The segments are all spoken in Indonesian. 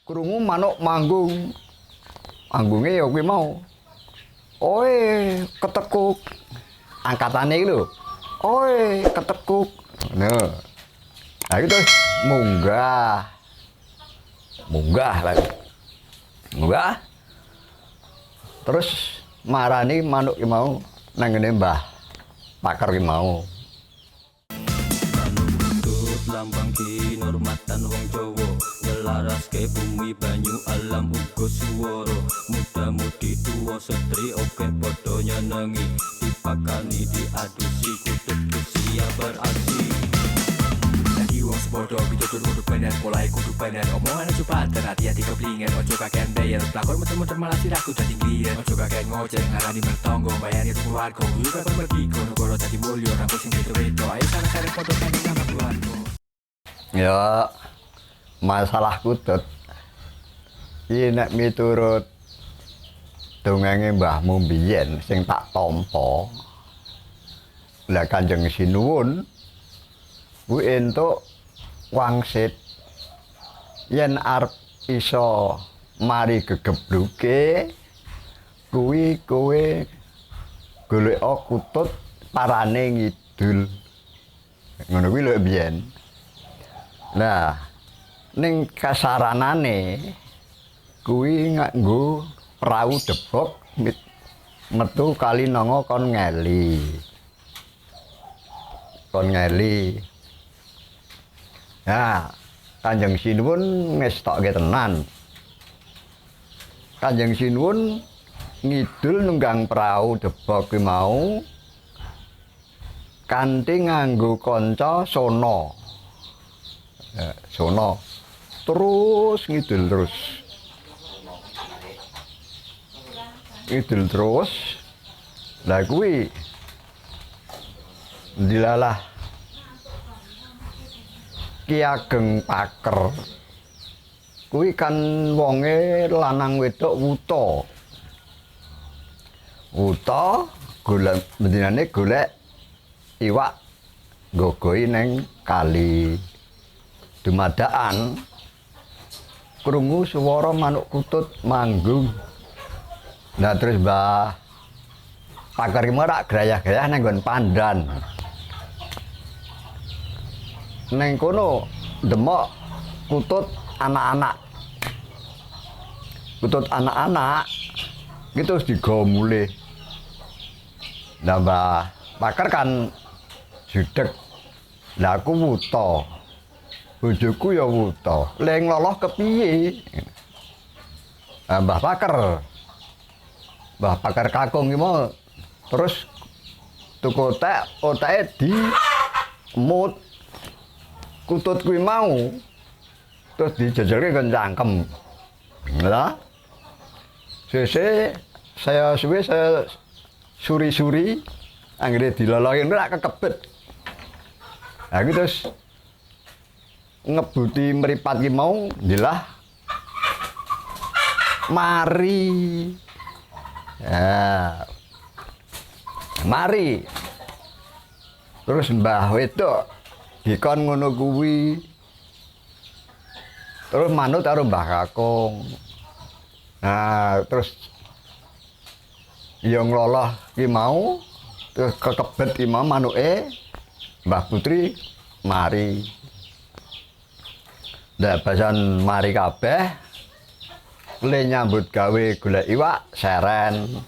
krungu manuk manggung. Manggunge ya kuwi mau. Oe, ketekuk. Angkatane iki lho. Oe, ketekuk. Nah. Lah iki terus munggah. Munggah lagi. Munggah. Terus marani manuk ki mau nang ngene Mbah Pakar ki mau. Lambang kinurmatan wong Jawa ngelaras ke bumi banyu alam uga swara muda-mudi tuwa setri oke padha nyenengi dipakani diadusi kudu siap beraksi lagi wong sepodo pitutur kudu bener polahe kudu bener omongan cepat dan hati-hati keblingen ojo kakean bayar pelakon muter-muter malah siraku dadi kliyen ojo kakean ngoceh ngarani mertonggo bayani tuku warga yuk kapan pergi kono goro dadi mulya rambut sing itu ayo sana-sana padha kene nama keluarga. Ya masalah kutut iki nek miturut dongenge mbahmu biyen sing tak tampa lah Kanjeng Sinuwun kuwi entuk wangsit yen arep iso mari gegebluke kuwi kowe golek kutut parane ngidul ngono kuwi lho biyen. Nah, ning kasaranane kuwi nganggo prau debok metu kali nanga kon ngeli. Kon ngeli. Nah, Kanjeng Sinuwun ngestokke tenan. Kanjeng Sinuwun ngidul nunggang prau debok kuwi mau kanthi nganggo kanca sono. Sono terus ngidul terus lah kuwi dilalah Ki Ageng Paker kuwi kan wonge lanang wedok wuta golek bendinane golek iwak gogoi neng kali dumadaan krungu swara manuk kutut manggung. Nah terus Mbah Pakar ki ora grayah-grayah nang nggon pandan. Neng kono demok kutut anak-anak. Kutut anak-anak gitu terus digawa mulih. Nah Mbah Pakar kan judeg. Lah aku wuta. Bojoku ya wuta, leng loloh kepiye? Mbah Pakar kakung ki mau terus tuku otake di mut kutut kuwi mau terus dijejelke kan cangkem. Lah sese saya suri-suri anggere dilolohin ora kekebet. Lah iki terus ngebuti mripat ki mau jelah mari ya mari terus Mbah wedok dikon ngono kuwi terus manut karo Mbah Kakung. Nah terus ya ngloloh ki mau terus kekebet ki mau manuke Mbah Putri mari. Lah basan mari kabeh le nyambut gawe golek iwak seren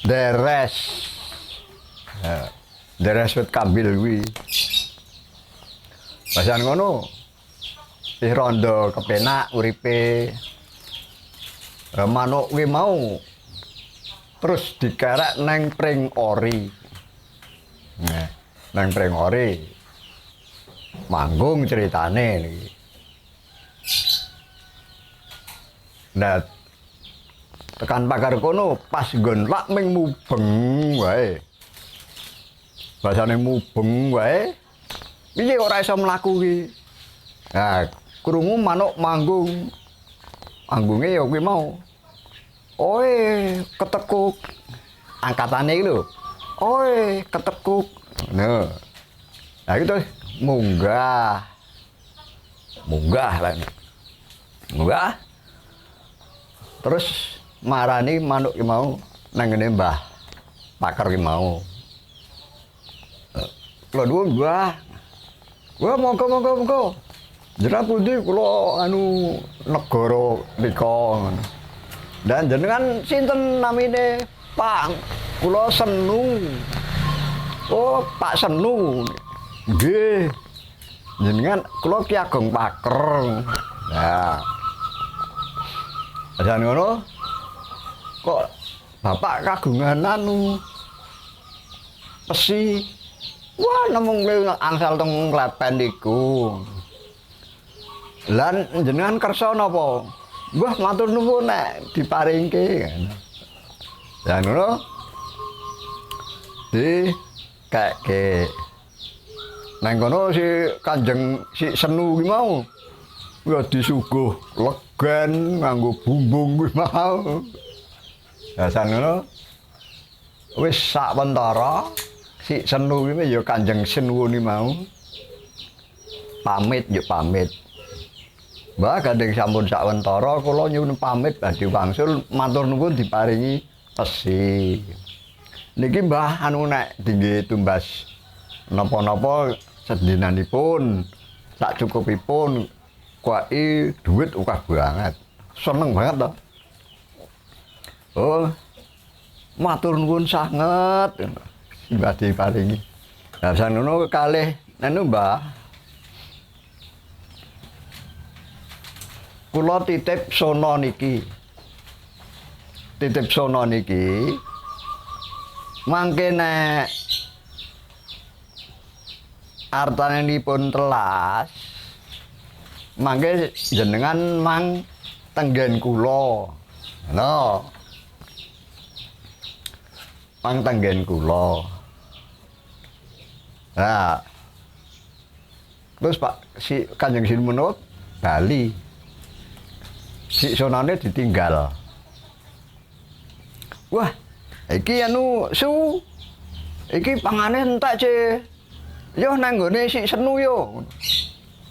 deres wit kambil kuwi basan ngono ih rondo kepenak uripe manuk kuwi mau terus dikerek neng pring ori neng pring ori manggung ceritane niki. Nah, tekan Pakar kono pas nggon lak ming mubeng wae. Basane mubeng wae. Piye ora iso mlaku ki? Nah, krungu manuk manggung. Manggunge ya kuwi mau. Oe, ketekuk. Angkatane iki lho. Oe, ketekuk. Nah. Lah iki terus munggah. Munggah lah. Mbah. Terus marani manuk ki mau nang ngene Mbah Paker ki mau. Kula nuwun Mbah. Wah monggo. Jenengan pundi kula anu negara nika ngono. Dan jenengan sinten namine Pak? Kula Senu. Oh, Pak Senu. Nggih. Jenengan kula Ki Ageng Paker. Nah. Ajan ngono kok bapak kagungan anu pesi. Wah, nemung angsal teng klepen niku. Lan jenengan kersa napa? Wah, matur nuwun nek diparingke. Lah ngono. Keke. Nang kono si Kanjeng si Senu ki mau. Ya disuguh legen nganggo bumbung kuwi mau. Lah ngono. Wis sakwentara si Senu iki ya Kanjeng Senu ni mau. Pamit. Mbah gandeng sampun sakwentara kula nyuwun pamit badhe wangsul matur nuwun diparingi pesi. Niki Mbah anu nek dingge tumbas napa-napa sedinanipun sak cukupipun kuwi duit akeh banget. Seneng banget to. Oh. Matur nuwun sanget. Mbah diparingi. Lah sanono kalih anu Mbah. Kula titip sono niki. Mangke nek artanipun telas mangke jenengan mang tenggen kula. Lho. Mang tenggen kula. Nah. Terus Pak si Kanjeng Sinuwun bali. Si sonane ditinggal. Wah, iki anu su. Iki pangane entek, Ce. Yo nang nggone si Senu yo.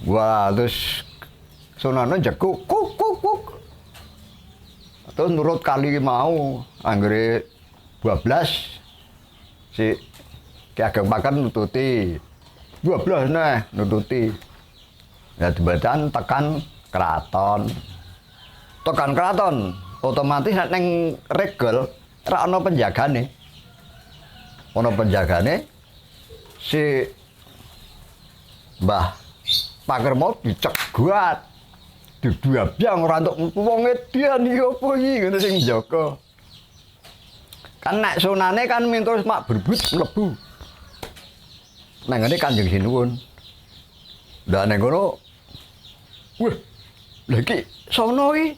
Wah, terus sonane jekuk kuk. Terus nurut kali mau anggere 12 si Ki Ageng Paker nututi. 12 nah nututi. Ya dibadan tekan keraton. Otomatis nek ning regel ra ana penjagane. Si Mbah Paker mau dicegat. Diduabyang ora entuk wong edian iki apa iki ngono sing njaga. Kan nek sunane kan mintus mak berbut mlebu. Nang ngene Kanjeng Sinuwun. Lah nek ngono wah, lha iki sono iki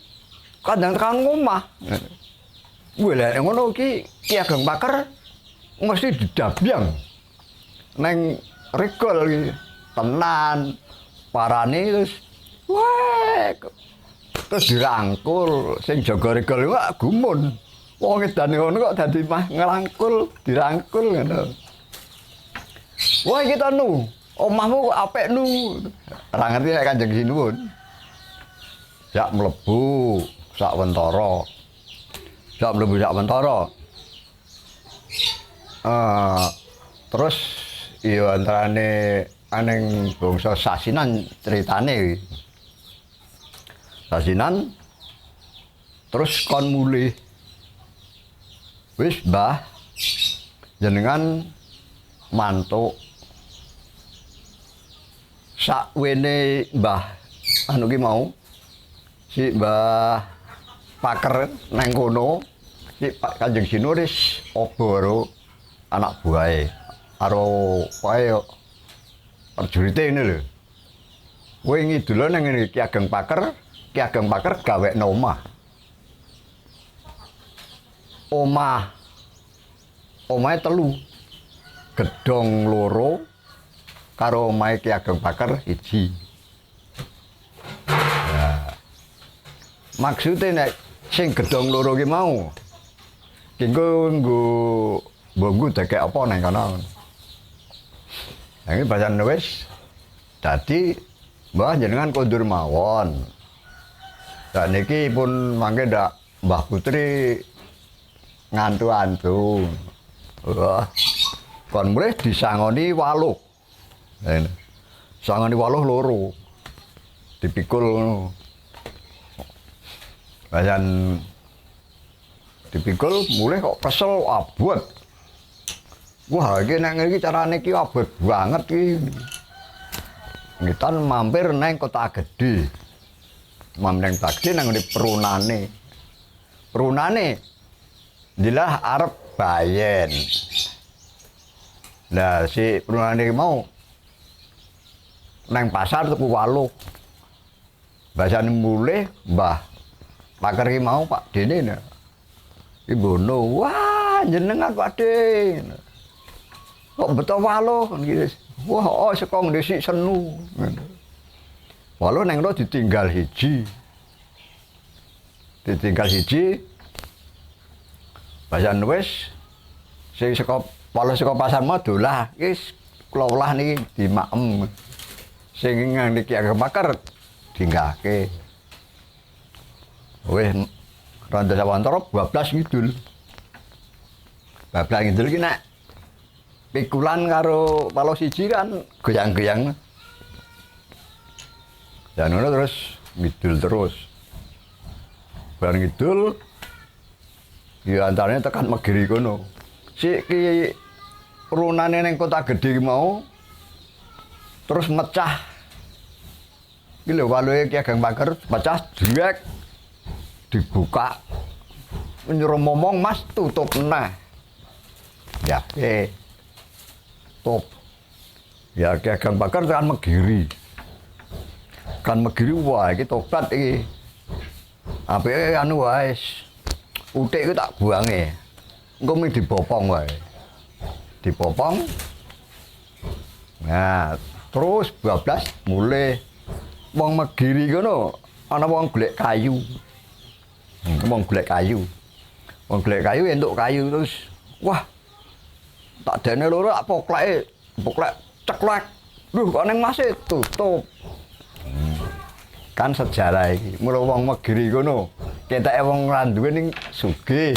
kadang tekan omah. Wah, lek ngono iki Ki Ageng Paker mesti didabyang. Neng regol iki tenan parane terus wah terus dirangkul sing jaga regol kok gumun. Wong edane ngono kok dadi mah ngrangkul, dirangkul ngono. Wah iki to nu, omahmu kok apik nu. Ora ngerti nek Kanjeng Sinuwun. Jak mlebu sakwentara. Terus iya antarane aneng bangsa Sasinan ceritane. Sasinan terus kon mulih. Wis Mbah jenengan mantuk sakwene Mbah anu ki mau si Mbah Paker nang kono si Pak Kanjeng Sinuwun wis oboro anak buahe karo wae prajurite ngene lho. Kowe ngidul nang ngene Ki Ageng Paker gawekno omahe telu. Gedhong loro karo omahe Ki Ageng Paker siji. Nah, maksude nek sing gedhong loro ki mau nggo mbunggu dekek apa nang kono. Lah iki bacan wis dadi Mbah jenengan kondur mawon. Dan niki pun mangke ndak Mbah Putri ngantu-antu. Wah. Kon mulih disangoni 8. Sangoni 8 loro. Dipikul ngono. Bayan dipikul mulih kok kesel abot. Wah, iki nek ngene iki carane iki abot banget iki. Ngitan mampir neng Kota Gede. Mampir neng Kota Gede nang ngene perunane. Perunane dilah arep bayen. Nah, si perunane mau neng pasar tuku 8. Basane mulih Mbah Pakar iki mau Pak Dene. Ibono, wah jenengan Pak Den. Kok beto 8 gitu. Wah, oh sekong dhisik senu. 8 neng ro ditinggal hiji. Ditinggal hiji. Basan wis sing saka 8 saka pasar mau dolah wis kula olah niki dimakem. Sing niki Ki Ageng Pakar dinggahke. Wis Randa Sawantara 12 ngidul. 12 ngidul ki nek pikulan karo palo siji kan goyang-goyang. Dan ngono terus ngidul terus. Bareng ngidul ya antarane tekan Megiri kono. Si ki perunane ning Kota Gede mau terus mecah. Iki lho waluhe Ki Ageng Pakar pecah drek dibuka. Nyuruh ngomong Mas tutup nah. Ya, tutup. Ya Ki Ageng Pakar tekan Megiri. Kan Megiri wah iki tobat iki. Apike anu wae. Utik iku tak buange. Engko mung dibopong wae. Dipopong. Nah, terus 12 mulai wong Megiri kono ana wong golek kayu. Wong golek kayu. Wong golek kayu entuk kayu terus wah. Tak dene loro tak poklek ceklek. Duh kok ning Mas tutup. Kan sejarah iki. Mula wong Megiri kono ketake wong randuwe ning sugih.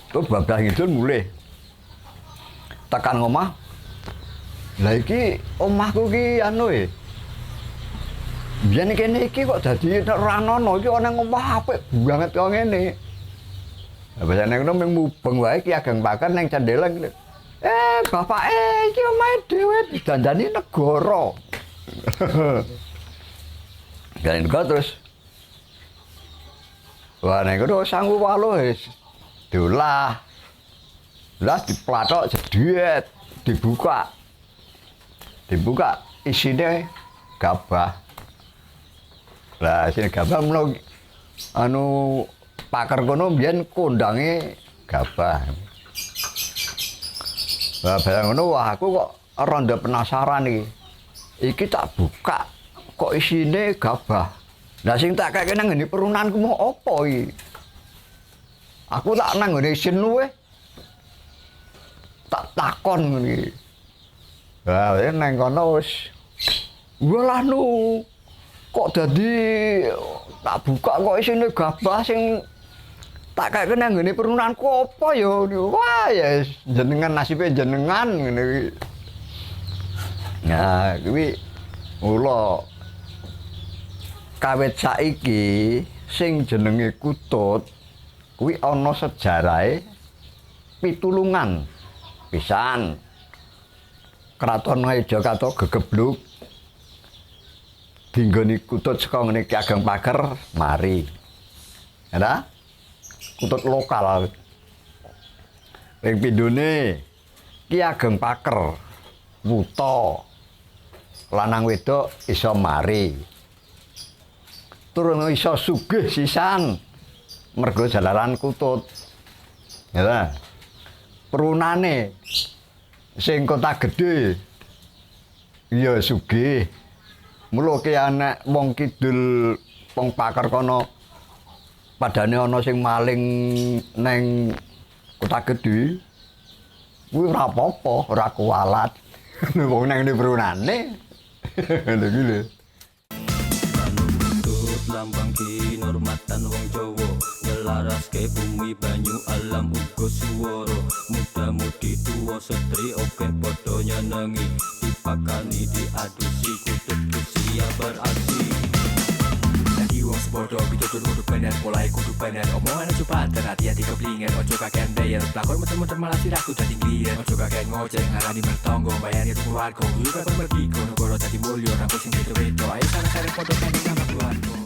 Terus bablas ngidul mulih. Tekan omah. Lah iki omahku ki anu biyen kene iki kok dadi ora ono iki ana omah apik banget kok ngene. Lah basane ngono mung mubeng wae Ki Ageng Pakar ning Candeleng. Bapak iki omahe dhewe dandani negara. Dan terus wah nek ngono sanggup 8 wis dolah. Lah diplathok jedhet, dibuka. Dibuka isine gabah. Lah isine gabah menawa anu Pakar kono mbiyen kondange gabah. Lah barang ngono wah aku kok rada penasaran iki. Iki tak buka kok isine gabah. Lah sing tak kake nang ngene perunanku mau apa iki? Aku tak nang ngene isin luwe. Tak takon ngene iki. Lah nang kono wis walah nu kok dadi tak buka kok isine gabah sing tak kake nang ngene perunanku apa ya? Wah ya jenengan nasibe jenengan ngene iki. Nah, kuwi mula kawit saiki sing jenenge Kutut kuwi ana sejarahe pitulungan pisan. Kraton Ngayogyakarta gegebluk dinggoni Kutut saka ngene Ki Ageng Pakar mari. Ya Kutut lokal. Ping pindhone Ki Ageng Pakar wuta lanang wedok iso mari. Turun iso sugih sisan mergo jalaran Kutut. Ya. Perunane sing Kota Gede ya sugih. Mula ki anak wong kidul wong Pakar kono padane ana sing maling neng Kota Gede. Kuwi ora apa-apa, ora kualat. Wong nang perunane. Lha iki lho. lambang kinurmatan wong Jawa nyelaraske bumi banyu alam uga swara muda-mudi tuwa setri oke padha nyenengi dipakani diadusi kutub usia beraksi Lagi wong sepodo pitutur kudu bener mulai kudu bener omongan aja banter hati-hati keblinger ojo kakean bayar pelakon muter-muter malah sirahku dadi ngliyen ojo kakean ngoceh ngarani mertonggo bayani tuku warga yuk kapan mergi kono goro dadi mulya rampung sing beda-beda ayo sareng-sareng podo kandeng nama keluarga